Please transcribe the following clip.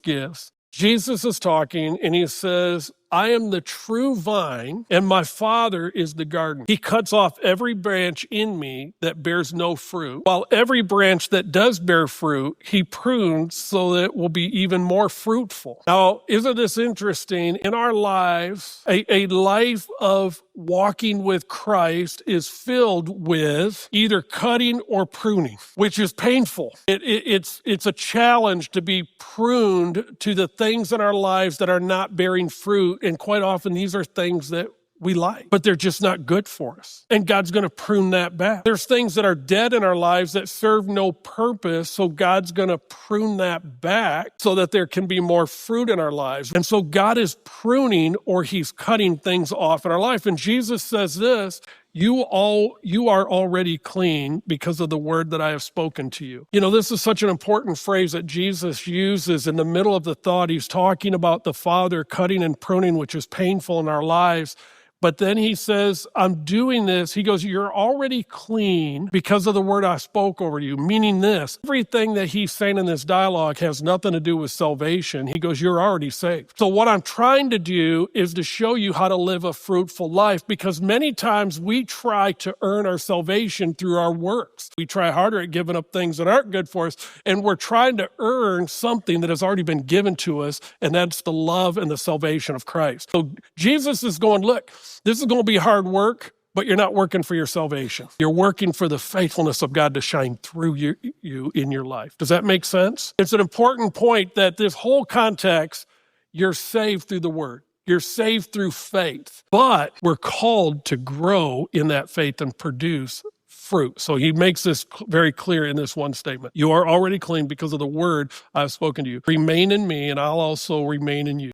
gifts. Jesus is talking and he says, I am the true vine and my Father is the gardener. He cuts off every branch in me that bears no fruit, while every branch that does bear fruit, he prunes so that it will be even more fruitful. Now, isn't this interesting? In our lives, a life of walking with Christ is filled with either cutting or pruning, which is painful. It's a challenge to be pruned to the things in our lives that are not bearing fruit. And quite often, these are things that we like, but they're just not good for us. And God's going to prune that back. There's things that are dead in our lives that serve no purpose. So God's going to prune that back so that there can be more fruit in our lives. And so God is pruning or he's cutting things off in our life. And Jesus says this, you are already clean because of the word that I have spoken to you. You know, this is such an important phrase that Jesus uses in the middle of the thought. He's talking about the Father cutting and pruning, which is painful in our lives. But then he says, I'm doing this. He goes, you're already clean because of the word I spoke over you, meaning this. Everything that he's saying in this dialogue has nothing to do with salvation. He goes, you're already saved. So what I'm trying to do is to show you how to live a fruitful life, because many times we try to earn our salvation through our works. We try harder at giving up things that aren't good for us, and we're trying to earn something that has already been given to us, and that's the love and the salvation of Christ. So Jesus is going, look, this is going to be hard work, but you're not working for your salvation. You're working for the faithfulness of God to shine through you in your life. Does that make sense? It's an important point that this whole context, you're saved through the word. You're saved through faith, but we're called to grow in that faith and produce fruit. So he makes this very clear in this one statement. You are already clean because of the word I've spoken to you. Remain in me, and I'll also remain in you.